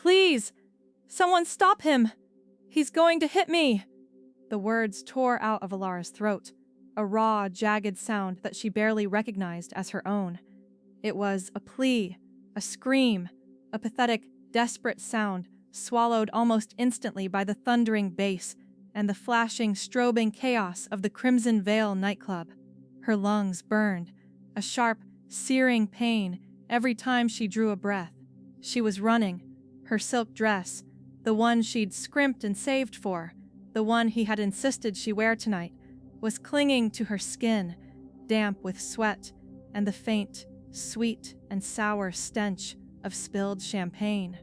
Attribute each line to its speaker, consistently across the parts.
Speaker 1: Please! Someone stop him! He's going to hit me! The words tore out of Alara's throat, a raw, jagged sound that she barely recognized as her own. It was a plea, a scream, a pathetic, desperate sound swallowed almost instantly by the thundering bass and the flashing, strobing chaos of the Crimson Veil nightclub. Her lungs burned, a sharp, searing pain every time she drew a breath. She was running, her silk dress, the one she'd scrimped and saved for, the one he had insisted she wear tonight, was clinging to her skin, damp with sweat and the faint, sweet and sour stench of spilled champagne.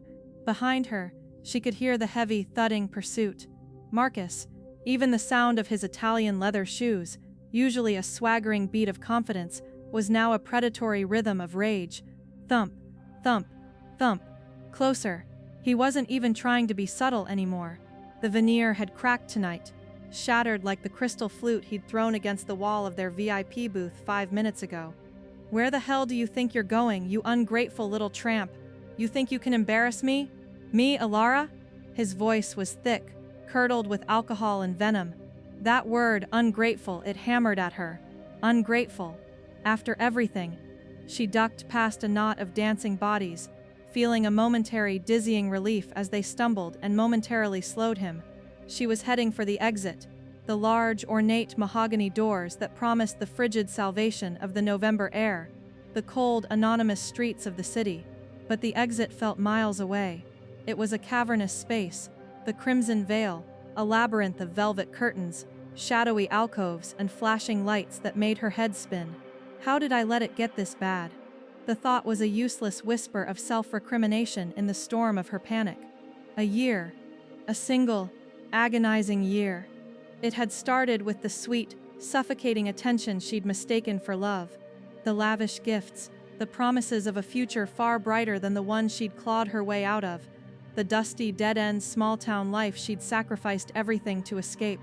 Speaker 1: Behind her, she could hear the heavy, thudding pursuit. Marcus, even the sound of his Italian leather shoes, usually a swaggering beat of confidence, was now a predatory rhythm of rage. Thump, thump, thump. Closer. He wasn't even trying to be subtle anymore. The veneer had cracked tonight, shattered like the crystal flute he'd thrown against the wall of their VIP booth 5 minutes ago. Where the hell do you think you're going, you ungrateful little tramp? You think you can embarrass me? Me, Alara? His voice was thick, curdled with alcohol and venom. That word, ungrateful, it hammered at her. Ungrateful. After everything. She ducked past a knot of dancing bodies, feeling a momentary, dizzying relief as they stumbled and momentarily slowed him. She was heading for the exit, the large, ornate mahogany doors that promised the frigid salvation of the November air, the cold, anonymous streets of the city. But the exit felt miles away. It was a cavernous space, the Crimson Veil, a labyrinth of velvet curtains, shadowy alcoves, and flashing lights that made her head spin. How did I let it get this bad? The thought was a useless whisper of self-recrimination in the storm of her panic. A year. A single, agonizing year. It had started with the sweet, suffocating attention she'd mistaken for love, the lavish gifts, the promises of a future far brighter than the one she'd clawed her way out of, the dusty, dead-end, small-town life she'd sacrificed everything to escape,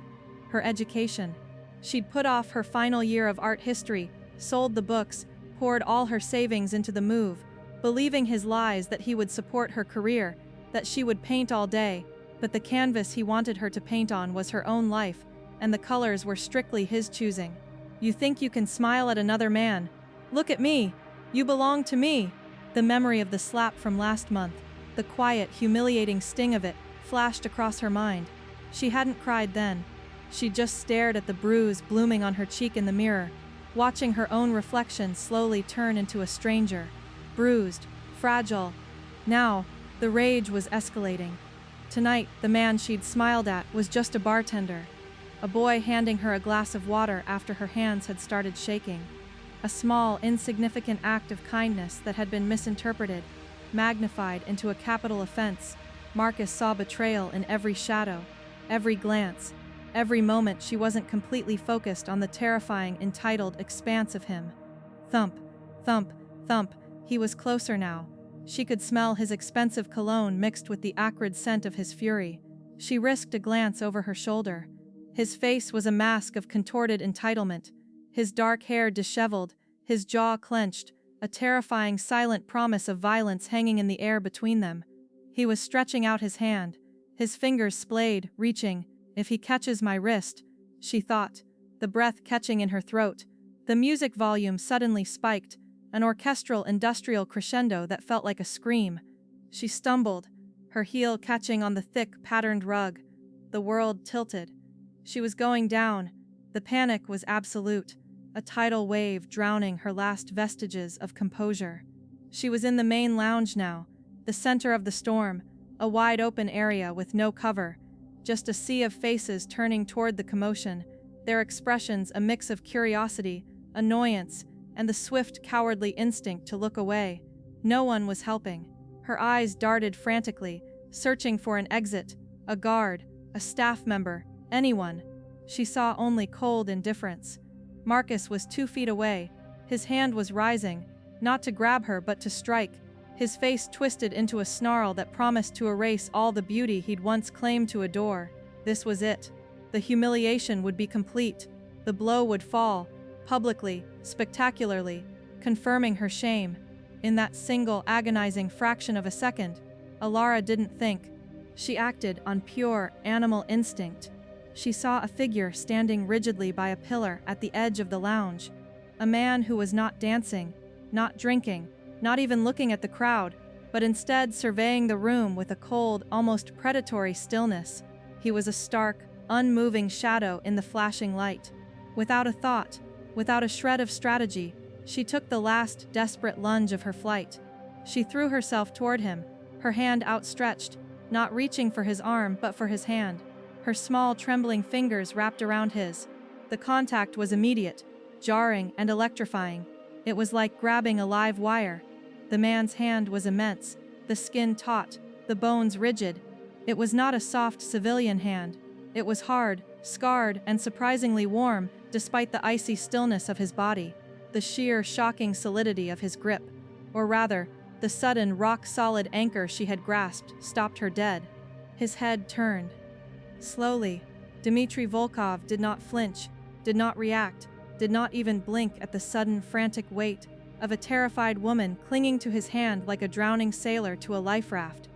Speaker 1: her education. She'd put off her final year of art history, sold the books, poured all her savings into the move, believing his lies that he would support her career, that she would paint all day, but the canvas he wanted her to paint on was her own life, and the colors were strictly his choosing. You think you can smile at another man? Look at me! You belong to me! The memory of the slap from last month, the quiet, humiliating sting of it, flashed across her mind. She hadn't cried then. She just stared at the bruise blooming on her cheek in the mirror, watching her own reflection slowly turn into a stranger. Bruised, fragile. Now, the rage was escalating. Tonight, the man she'd smiled at was just a bartender. A boy handing her a glass of water after her hands had started shaking. A small, insignificant act of kindness that had been misinterpreted, magnified into a capital offense. Marcus saw betrayal in every shadow, every glance, every moment she wasn't completely focused on the terrifying, entitled expanse of him. Thump, thump, thump. He was closer now. She could smell his expensive cologne mixed with the acrid scent of his fury. She risked a glance over her shoulder. His face was a mask of contorted entitlement, his dark hair disheveled, his jaw clenched, a terrifying silent promise of violence hanging in the air between them. He was stretching out his hand, his fingers splayed, reaching. If he catches my wrist, she thought, the breath catching in her throat. The music volume suddenly spiked, an orchestral industrial crescendo that felt like a scream. She stumbled, her heel catching on the thick, patterned rug. The world tilted. She was going down. The panic was absolute, a tidal wave drowning her last vestiges of composure. She was in the main lounge now, the center of the storm, a wide-open area with no cover, just a sea of faces turning toward the commotion, their expressions a mix of curiosity, annoyance, and the swift, cowardly instinct to look away. No one was helping. Her eyes darted frantically, searching for an exit, a guard, a staff member, anyone. She saw only cold indifference. Marcus was 2 feet away. His hand was rising, not to grab her but to strike, his face twisted into a snarl that promised to erase all the beauty he'd once claimed to adore. This was it. The humiliation would be complete. The blow would fall, publicly, spectacularly, confirming her shame. In that single, agonizing fraction of a second, Alara didn't think. She acted on pure animal instinct. She saw a figure standing rigidly by a pillar at the edge of the lounge. A man who was not dancing, not drinking, not even looking at the crowd, but instead surveying the room with a cold, almost predatory stillness. He was a stark, unmoving shadow in the flashing light. Without a thought, without a shred of strategy, she took the last desperate lunge of her flight. She threw herself toward him, her hand outstretched, not reaching for his arm but for his hand. Her small, trembling fingers wrapped around his. The contact was immediate, jarring and electrifying. It was like grabbing a live wire. The man's hand was immense, the skin taut, the bones rigid. It was not a soft civilian hand. It was hard, scarred, and surprisingly warm, despite the icy stillness of his body, the sheer, shocking solidity of his grip. Or rather, the sudden, rock-solid anchor she had grasped stopped her dead. His head turned. Slowly, Dmitri Volkov did not flinch, did not react, did not even blink at the sudden, frantic weight of a terrified woman clinging to his hand like a drowning sailor to a life raft.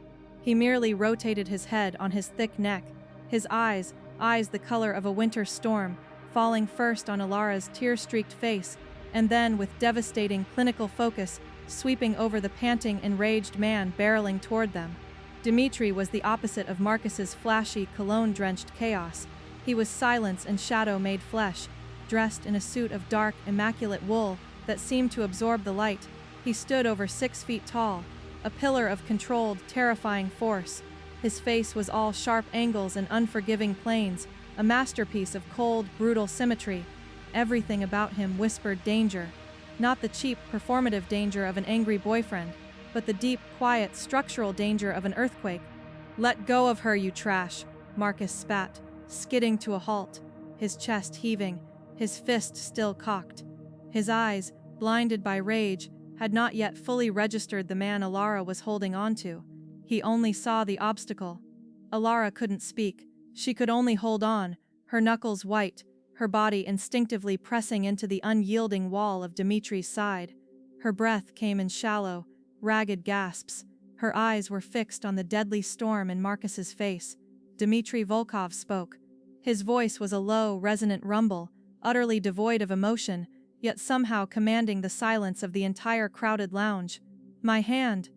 Speaker 1: He merely rotated his head on his thick neck, his eyes the color of a winter storm, falling first on Alara's tear-streaked face, and then with devastating clinical focus, sweeping over the panting, enraged man barreling toward them. Dmitri was the opposite of Marcus's flashy, cologne-drenched chaos. He was silence and shadow made flesh, dressed in a suit of dark, immaculate wool that seemed to absorb the light. He stood over 6 feet tall, a pillar of controlled, terrifying force. His face was all sharp angles and unforgiving planes, a masterpiece of cold, brutal symmetry. Everything about him whispered danger. Not the cheap, performative danger of an angry boyfriend, but the deep, quiet, structural danger of an earthquake. "Let go of her, you trash," Marcus spat, skidding to a halt, his chest heaving, his fist still cocked. His eyes, blinded by rage, had not yet fully registered the man Alara was holding onto. He only saw the obstacle. Alara couldn't speak. She could only hold on, her knuckles white, her body instinctively pressing into the unyielding wall of Dmitri's side. Her breath came in shallow, ragged gasps. Her eyes were fixed on the deadly storm in Marcus's face. Dmitri Volkov spoke. His voice was a low, resonant rumble, utterly devoid of emotion, yet somehow commanding the silence of the entire crowded lounge. "My hand."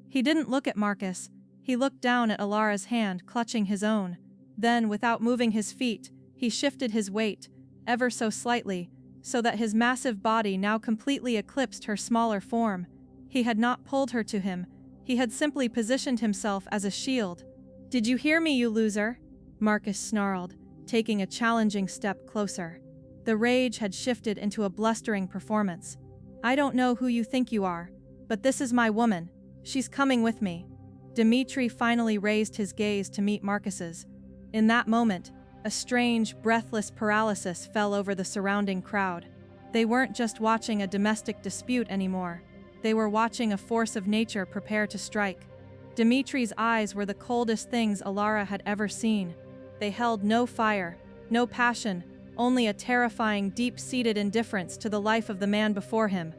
Speaker 1: He didn't look at Marcus. He looked down at Alara's hand, clutching his own. Then, without moving his feet, he shifted his weight, ever so slightly, so that his massive body now completely eclipsed her smaller form. He had not pulled her to him. He had simply positioned himself as a shield. "Did you hear me, you loser?" Marcus snarled, taking a challenging step closer. The rage had shifted into a blustering performance. "I don't know who you think you are, but this is my woman. She's coming with me." Dmitri finally raised his gaze to meet Marcus's. In that moment, a strange, breathless paralysis fell over the surrounding crowd. They weren't just watching a domestic dispute anymore. They were watching a force of nature prepare to strike. Dmitri's eyes were the coldest things Alara had ever seen. They held no fire, no passion, only a terrifying, deep-seated indifference to the life of the man before him.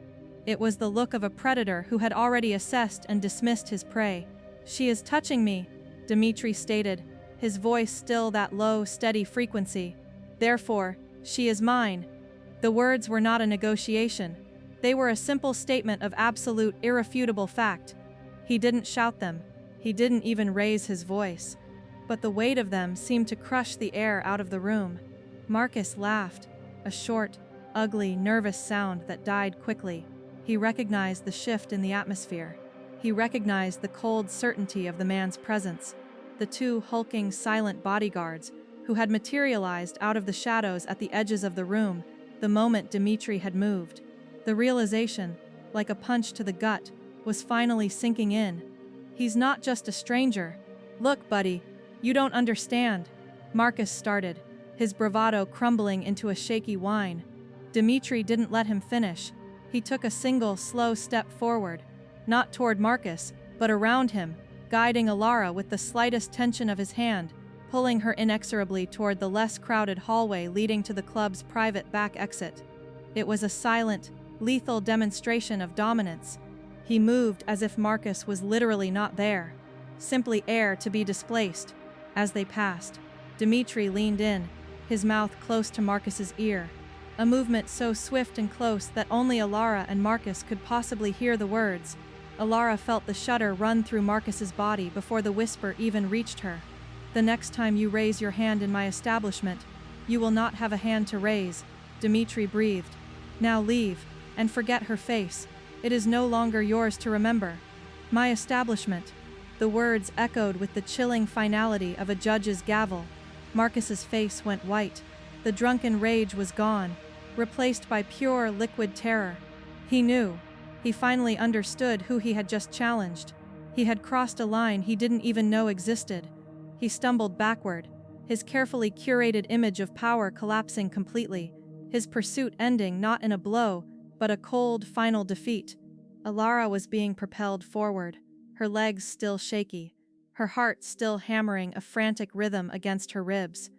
Speaker 1: It was the look of a predator who had already assessed and dismissed his prey. "She is touching me," Dmitri stated, his voice still that low, steady frequency. "Therefore, she is mine." The words were not a negotiation. They were a simple statement of absolute, irrefutable fact. He didn't shout them. He didn't even raise his voice. But the weight of them seemed to crush the air out of the room. Marcus laughed, a short, ugly, nervous sound that died quickly. He recognized the shift in the atmosphere. He recognized the cold certainty of the man's presence. The two hulking, silent bodyguards, who had materialized out of the shadows at the edges of the room the moment Dmitri had moved. The realization, like a punch to the gut, was finally sinking in. "He's not just a stranger. Look, buddy, you don't understand." Marcus started, his bravado crumbling into a shaky whine. Dmitri didn't let him finish. He took a single, slow step forward, not toward Marcus, but around him, guiding Alara with the slightest tension of his hand, pulling her inexorably toward the less crowded hallway leading to the club's private back exit. It was a silent, lethal demonstration of dominance. He moved as if Marcus was literally not there. simply air to be displaced. As they passed, Dmitri leaned in, his mouth close to Marcus's ear, a movement so swift and close that only Alara and Marcus could possibly hear the words. Alara felt the shudder run through Marcus's body before the whisper even reached her. "The next time you raise your hand in my establishment, you will not have a hand to raise," Dmitri breathed. "Now leave, and forget her face. It is no longer yours to remember." "My establishment." The words echoed with the chilling finality of a judge's gavel. Marcus's face went white. The drunken rage was gone, replaced by pure liquid terror. He knew. He finally understood who he had just challenged. He had crossed a line he didn't even know existed. He stumbled backward, his carefully curated image of power collapsing completely, his pursuit ending not in a blow, but a cold, final defeat. Alara was being propelled forward, her legs still shaky, her heart still hammering a frantic rhythm against her ribs.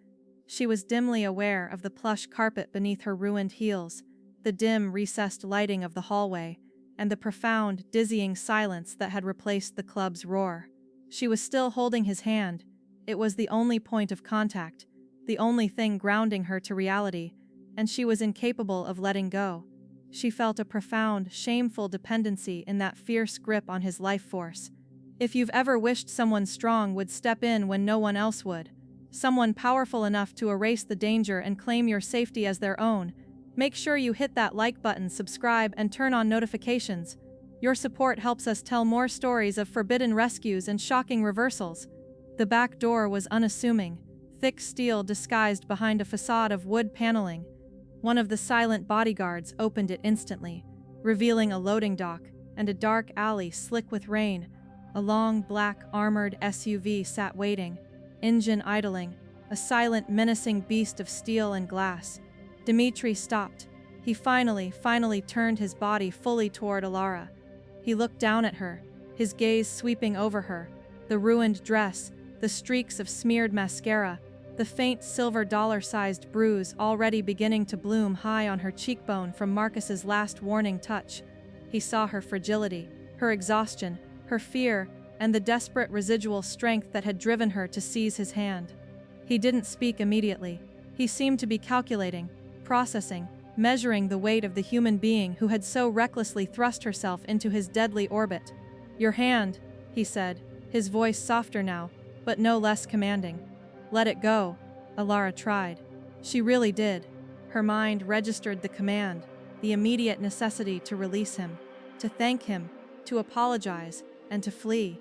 Speaker 1: She was dimly aware of the plush carpet beneath her ruined heels, the dim, recessed lighting of the hallway, and the profound, dizzying silence that had replaced the club's roar. She was still holding his hand. It was the only point of contact, the only thing grounding her to reality, and she was incapable of letting go. She felt a profound, shameful dependency in that fierce grip on his life force. If you've ever wished someone strong would step in when no one else would, someone powerful enough to erase the danger and claim your safety as their own, make sure you hit that like button, subscribe, and turn on notifications. Your support helps us tell more stories of forbidden rescues and shocking reversals. The back door was unassuming, thick steel disguised behind a facade of wood paneling. One of the silent bodyguards opened it instantly, revealing a loading dock and a dark alley slick with rain. A long, black, armored SUV sat waiting, engine idling, a silent, menacing beast of steel and glass. Dmitri stopped. He finally turned his body fully toward Alara. He looked down at her, his gaze sweeping over her, the ruined dress, the streaks of smeared mascara, the faint silver dollar-sized bruise already beginning to bloom high on her cheekbone from Marcus's last warning touch. He saw her fragility, her exhaustion, her fear, and the desperate residual strength that had driven her to seize his hand. He didn't speak immediately. He seemed to be calculating, processing, measuring the weight of the human being who had so recklessly thrust herself into his deadly orbit. "Your hand," he said, his voice softer now, but no less commanding. "Let it go." Alara tried. She really did. Her mind registered the command, the immediate necessity to release him, to thank him, to apologize, and to flee.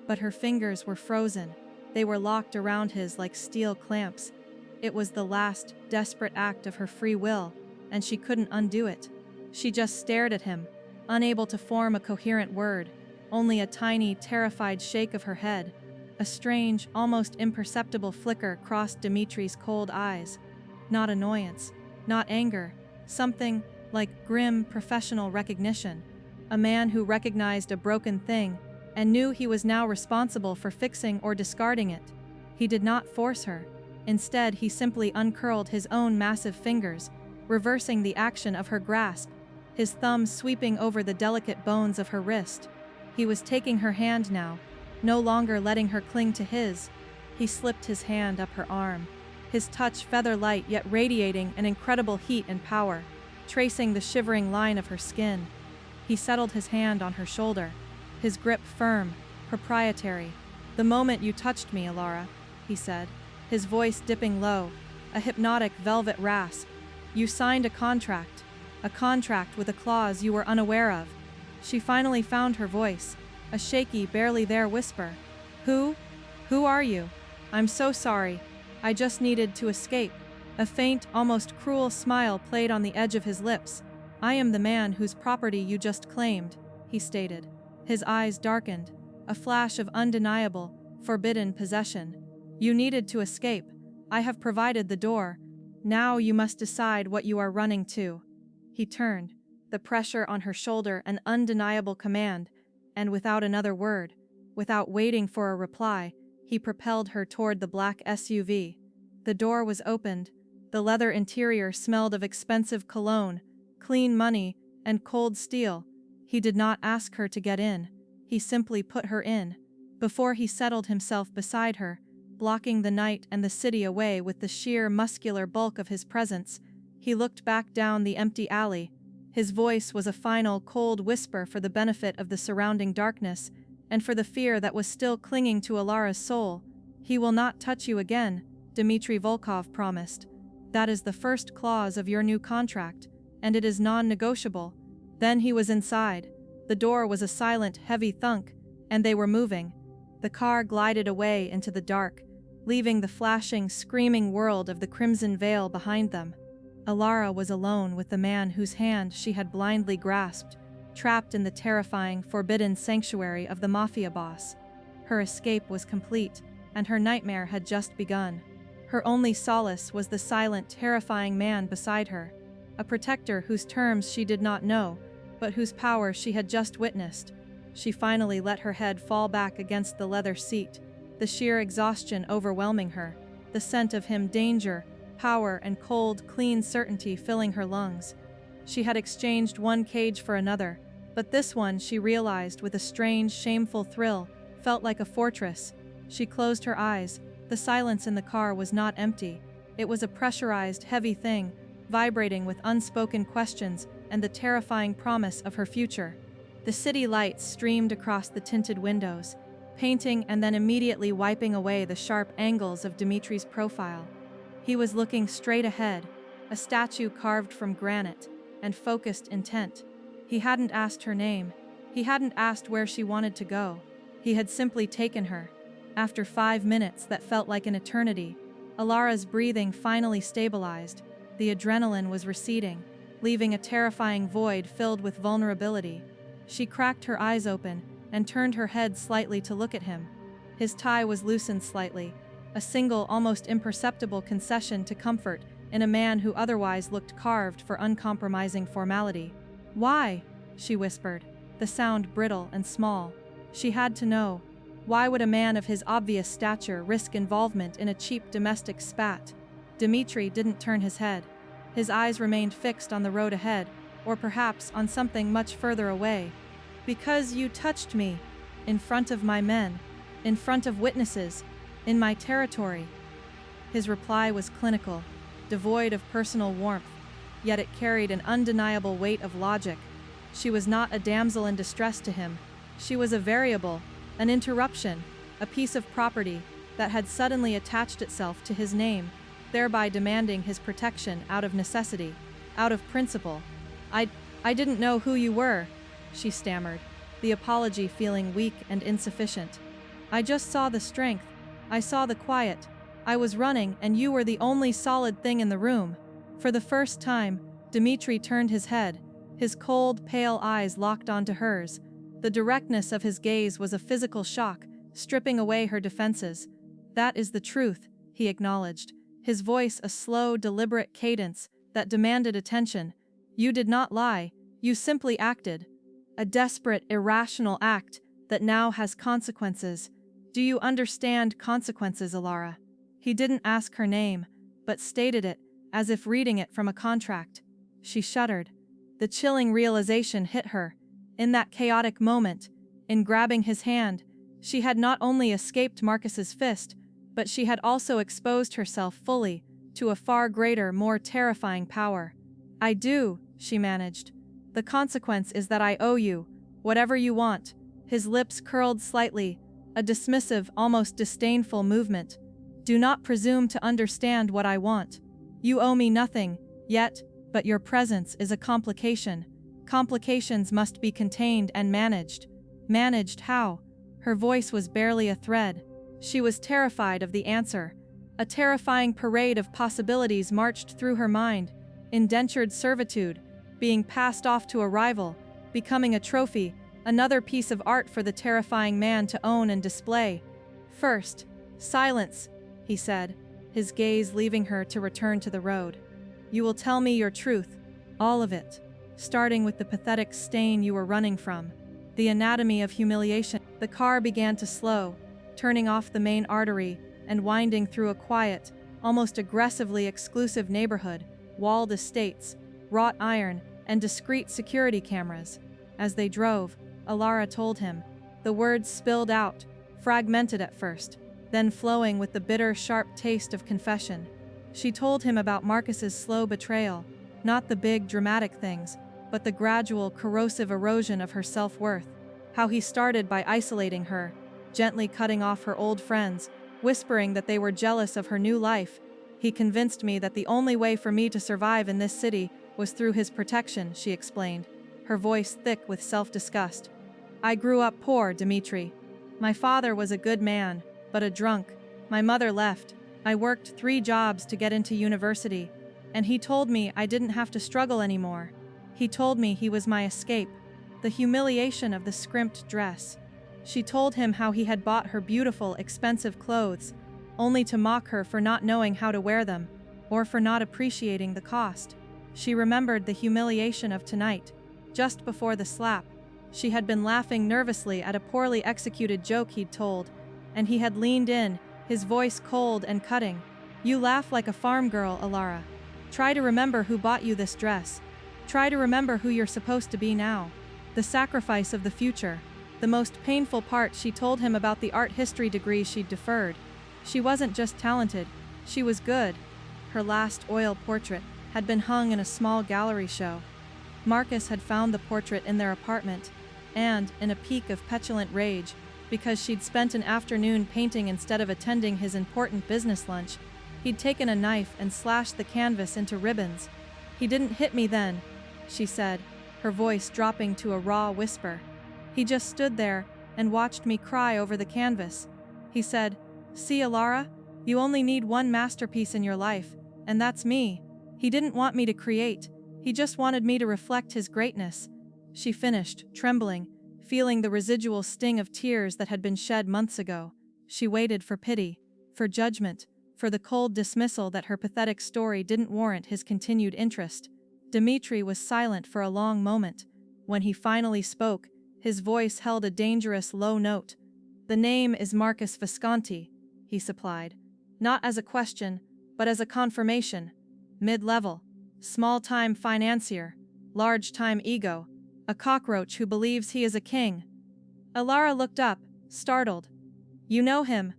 Speaker 1: But her fingers were frozen. They were locked around his like steel clamps. It was the last, desperate act of her free will, and she couldn't undo it. She just stared at him, unable to form a coherent word, only a tiny, terrified shake of her head. A strange, almost imperceptible flicker crossed Dmitri's cold eyes. Not annoyance, not anger, something like grim, professional recognition. A man who recognized a broken thing and knew he was now responsible for fixing or discarding it. He did not force her. Instead, he simply uncurled his own massive fingers, reversing the action of her grasp, his thumb sweeping over the delicate bones of her wrist. He was taking her hand now, no longer letting her cling to his. He slipped his hand up her arm, his touch feather-light yet radiating an incredible heat and power, tracing the shivering line of her skin. He settled his hand on her shoulder, his grip firm, proprietary. "The moment you touched me, Alara," he said, his voice dipping low, a hypnotic velvet rasp. "You signed a contract with a clause you were unaware of." She finally found her voice, a shaky, barely there whisper. Who are you?" "I'm so sorry. I just needed to escape." A faint, almost cruel smile played on the edge of his lips. "I am the man whose property you just claimed," he stated. His eyes darkened, a flash of undeniable, forbidden possession. "You needed to escape. I have provided the door. Now you must decide what you are running to." He turned, the pressure on her shoulder an undeniable command, and without another word, without waiting for a reply, he propelled her toward the black SUV. The door was opened. The leather interior smelled of expensive cologne, clean money, and cold steel. He did not ask her to get in. He simply put her in. Before he settled himself beside her, blocking the night and the city away with the sheer muscular bulk of his presence, he looked back down the empty alley. His voice was a final, cold whisper for the benefit of the surrounding darkness, and for the fear that was still clinging to Alara's soul. "He will not touch you again," Dmitri Volkov promised. "That is the first clause of your new contract, and it is non-negotiable." Then he was inside. The door was a silent, heavy thunk, and they were moving. The car glided away into the dark, leaving the flashing, screaming world of the Crimson Veil behind them. Alara was alone with the man whose hand she had blindly grasped, trapped in the terrifying, forbidden sanctuary of the Mafia boss. Her escape was complete, and her nightmare had just begun. Her only solace was the silent, terrifying man beside her, a protector whose terms she did not know, but whose power she had just witnessed. She finally let her head fall back against the leather seat, the sheer exhaustion overwhelming her, the scent of him, danger, power, and cold, clean certainty filling her lungs. She had exchanged one cage for another, but this one, she realized with a strange, shameful thrill, felt like a fortress. She closed her eyes. The silence in the car was not empty. It was a pressurized, heavy thing, vibrating with unspoken questions and the terrifying promise of her future. The city lights streamed across the tinted windows, painting and then immediately wiping away the sharp angles of Dmitri's profile. He was looking straight ahead, a statue carved from granite, and focused intent. He hadn't asked her name. He hadn't asked where she wanted to go. He had simply taken her. After 5 minutes that felt like an eternity, Alara's breathing finally stabilized. The adrenaline was receding, leaving a terrifying void filled with vulnerability. She cracked her eyes open and turned her head slightly to look at him. His tie was loosened slightly, a single, almost imperceptible concession to comfort in a man who otherwise looked carved for uncompromising formality. "Why?" she whispered, the sound brittle and small. She had to know. Why would a man of his obvious stature risk involvement in a cheap domestic spat? Dmitri didn't turn his head. His eyes remained fixed on the road ahead, or perhaps on something much further away. "Because you touched me, in front of my men, in front of witnesses, in my territory." His reply was clinical, devoid of personal warmth, yet it carried an undeniable weight of logic. She was not a damsel in distress to him. She was a variable, an interruption, a piece of property that had suddenly attached itself to his name, thereby demanding his protection out of necessity, out of principle. I didn't know who you were," she stammered, the apology feeling weak and insufficient. "I just saw the strength. I saw the quiet. I was running, and you were the only solid thing in the room." For the first time, Dmitri turned his head, his cold, pale eyes locked onto hers. The directness of his gaze was a physical shock, stripping away her defenses. "That is the truth," he acknowledged, his voice a slow, deliberate cadence that demanded attention. "You did not lie, you simply acted. A desperate, irrational act that now has consequences. Do you understand consequences, Alara?" He didn't ask her name, but stated it, as if reading it from a contract. She shuddered. The chilling realization hit her. In that chaotic moment, in grabbing his hand, she had not only escaped Marcus's fist, but she had also exposed herself fully to a far greater, more terrifying power. "I do," she managed. "The consequence is that I owe you whatever you want." His lips curled slightly, a dismissive, almost disdainful movement. "Do not presume to understand what I want. You owe me nothing, yet, but your presence is a complication. Complications must be contained and managed." Managed how? Her voice was barely a thread. She was terrified of the answer. A terrifying parade of possibilities marched through her mind. Indentured servitude, being passed off to a rival, becoming a trophy, another piece of art for the terrifying man to own and display. "First, silence," he said, his gaze leaving her to return to the road. "You will tell me your truth, all of it, starting with the pathetic stain you were running from, the anatomy of humiliation." The car began to slow, turning off the main artery and winding through a quiet, almost aggressively exclusive neighborhood, walled estates, wrought iron, and discreet security cameras. As they drove, Alara told him. The words spilled out, fragmented at first, then flowing with the bitter, sharp taste of confession. She told him about Marcus's slow betrayal, not the big, dramatic things, but the gradual, corrosive erosion of her self-worth. How he started by isolating her, gently cutting off her old friends, whispering that they were jealous of her new life. He convinced me that the only way for me to survive in this city was through his protection, she explained, her voice thick with self-disgust. I grew up poor, Dmitri. My father was a good man, but a drunk. My mother left. I worked 3 jobs to get into university, and he told me I didn't have to struggle anymore. He told me he was my escape. The humiliation of the scrimped dress. She told him how he had bought her beautiful, expensive clothes, only to mock her for not knowing how to wear them, or for not appreciating the cost. She remembered the humiliation of tonight, just before the slap. She had been laughing nervously at a poorly executed joke he'd told, and he had leaned in, his voice cold and cutting. You laugh like a farm girl, Alara. Try to remember who bought you this dress. Try to remember who you're supposed to be now. The sacrifice of the future. The most painful part, she told him about the art history degree she'd deferred. She wasn't just talented, she was good. Her last oil portrait had been hung in a small gallery show. Marcus had found the portrait in their apartment, and, in a peak of petulant rage, because she'd spent an afternoon painting instead of attending his important business lunch, he'd taken a knife and slashed the canvas into ribbons. He didn't hit me then, she said, her voice dropping to a raw whisper. He just stood there and watched me cry over the canvas. He said, See, Alara, you only need one masterpiece in your life, and that's me. He didn't want me to create, he just wanted me to reflect his greatness. She finished, trembling, feeling the residual sting of tears that had been shed months ago. She waited for pity, for judgment, for the cold dismissal that her pathetic story didn't warrant his continued interest. Dmitri was silent for a long moment. When he finally spoke, his voice held a dangerous low note. The name is Marcus Visconti, he supplied. Not as a question, but as a confirmation. Mid-level. Small-time financier. Large-time ego. A cockroach who believes he is a king. Alara looked up, startled. You know him.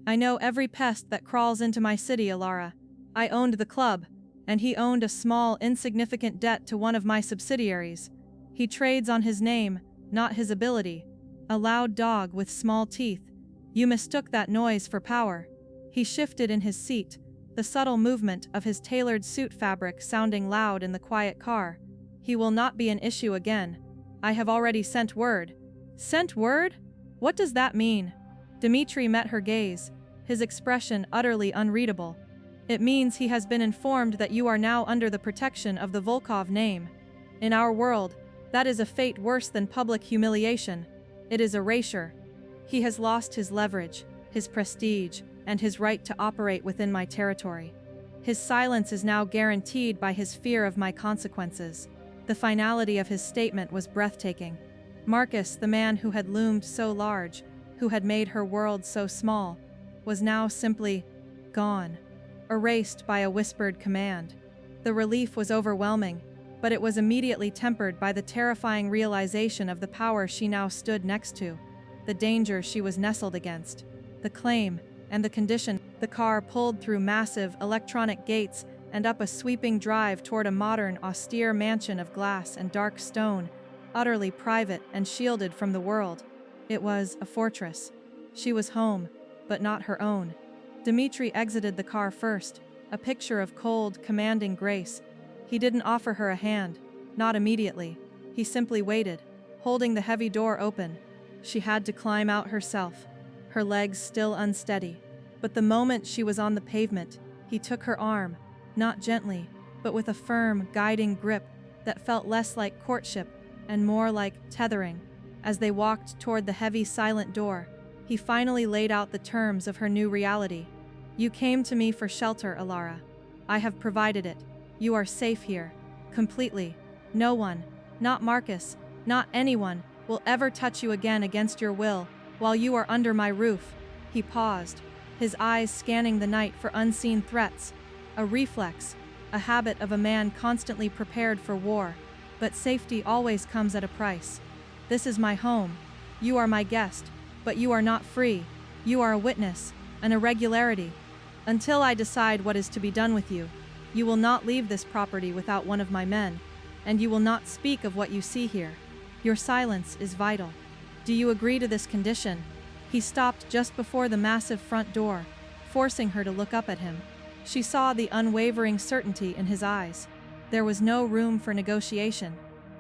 Speaker 1: I know every pest that crawls into my city, Alara. I owned the club, and he owned a small, insignificant debt to one of my subsidiaries. He trades on his name, not his ability. A loud dog with small teeth. You mistook that noise for power. He shifted in his seat, the subtle movement of his tailored suit fabric sounding loud in the quiet car. He will not be an issue again. I have already sent word. Sent word? What does that mean? Dmitri met her gaze, his expression utterly unreadable. It means he has been informed that you are now under the protection of the Volkov name. In our world, that is a fate worse than public humiliation. It is erasure. He has lost his leverage, his prestige, and his right to operate within my territory. His silence is now guaranteed by his fear of my consequences. The finality of his statement was breathtaking. Marcus, the man who had loomed so large, who had made her world so small, was now simply gone. Erased by a whispered command. The relief was overwhelming, but it was immediately tempered by the terrifying realization of the power she now stood next to, the danger she was nestled against, the claim, and the condition. The car pulled through massive, electronic gates and up a sweeping drive toward a modern, austere mansion of glass and dark stone, utterly private and shielded from the world. It was a fortress. She was home, but not her own. Dmitri exited the car first, a picture of cold, commanding grace. He didn't offer her a hand, not immediately. He simply waited, holding the heavy door open. She had to climb out herself, her legs still unsteady. But the moment she was on the pavement, he took her arm, not gently, but with a firm, guiding grip that felt less like courtship and more like tethering. As they walked toward the heavy, silent door, he finally laid out the terms of her new reality. You came to me for shelter, Alara. I have provided it. You are safe here. Completely. No one, not Marcus, not anyone, will ever touch you again against your will, while you are under my roof. He paused, his eyes scanning the night for unseen threats. A reflex, a habit of a man constantly prepared for war. But safety always comes at a price. This is my home. You are my guest, but you are not free. You are a witness, an irregularity. Until I decide what is to be done with you, you will not leave this property without one of my men, and you will not speak of what you see here. Your silence is vital. Do you agree to this condition?" He stopped just before the massive front door, forcing her to look up at him. She saw the unwavering certainty in his eyes. There was no room for negotiation,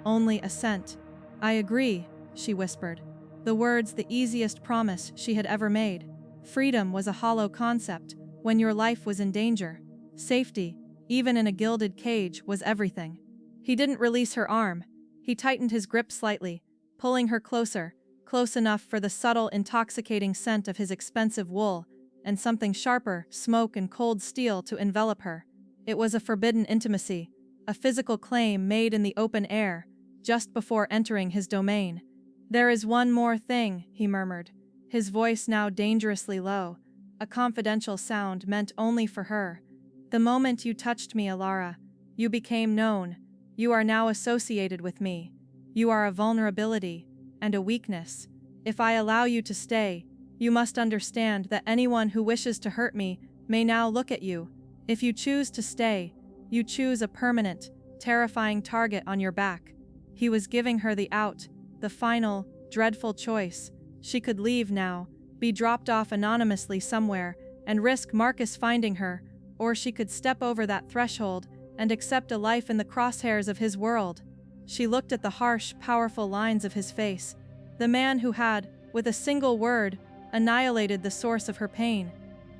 Speaker 1: only assent. "I agree," she whispered. The words the easiest promise she had ever made. Freedom was a hollow concept when your life was in danger. Safety, even in a gilded cage, was everything. He didn't release her arm. He tightened his grip slightly, pulling her closer, close enough for the subtle, intoxicating scent of his expensive wool, and something sharper, smoke and cold steel, to envelop her. It was a forbidden intimacy, a physical claim made in the open air, just before entering his domain. "There is one more thing," he murmured, his voice now dangerously low, a confidential sound meant only for her. "The moment you touched me, Alara, you became known. You are now associated with me. You are a vulnerability and a weakness. If I allow you to stay, you must understand that anyone who wishes to hurt me may now look at you. If you choose to stay, you choose a permanent, terrifying target on your back." He was giving her the out, the final, dreadful choice. She could leave now, be dropped off anonymously somewhere, and risk Marcus finding her, or she could step over that threshold and accept a life in the crosshairs of his world. She looked at the harsh, powerful lines of his face, the man who had, with a single word, annihilated the source of her pain.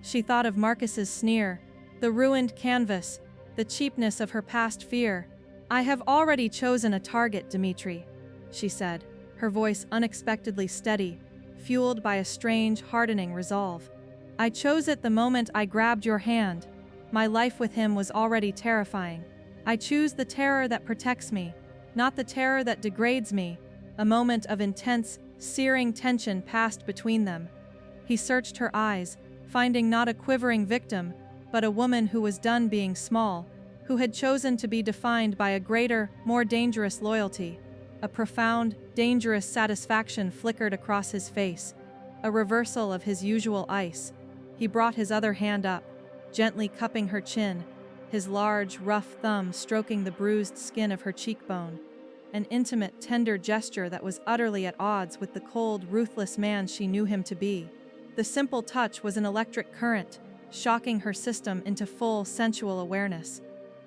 Speaker 1: She thought of Marcus's sneer, the ruined canvas, the cheapness of her past fear. "I have already chosen a target, Dmitri," she said, her voice unexpectedly steady, fueled by a strange, hardening resolve. "I chose it the moment I grabbed your hand. My life with him was already terrifying. I choose the terror that protects me, not the terror that degrades me." A moment of intense, searing tension passed between them. He searched her eyes, finding not a quivering victim, but a woman who was done being small, who had chosen to be defined by a greater, more dangerous loyalty. A profound, dangerous satisfaction flickered across his face, a reversal of his usual ice. He brought his other hand up, gently cupping her chin, his large, rough thumb stroking the bruised skin of her cheekbone. An intimate, tender gesture that was utterly at odds with the cold, ruthless man she knew him to be. The simple touch was an electric current, shocking her system into full, sensual awareness.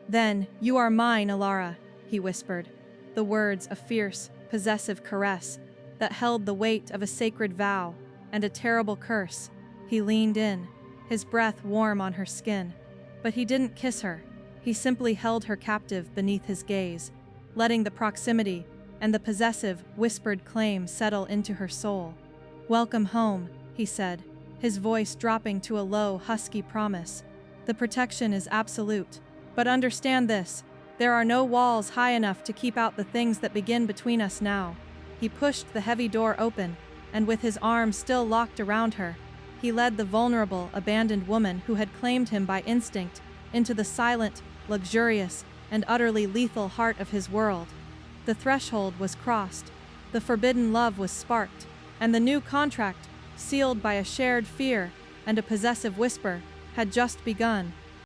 Speaker 1: "Then, you are mine, Alara," he whispered, the words a fierce, possessive caress that held the weight of a sacred vow and a terrible curse. He leaned in, his breath warm on her skin. But he didn't kiss her. He simply held her captive beneath his gaze, letting the proximity and the possessive, whispered claim settle into her soul. "Welcome home," he said, his voice dropping to a low, husky promise. "The protection is absolute. But understand this, there are no walls high enough to keep out the things that begin between us now." He pushed the heavy door open, and with his arms still locked around her, he led the vulnerable, abandoned woman who had claimed him by instinct into the silent, luxurious, and utterly lethal heart of his world. The threshold was crossed, the forbidden love was sparked, and the new contract, sealed by a shared fear and a possessive whisper, had just begun.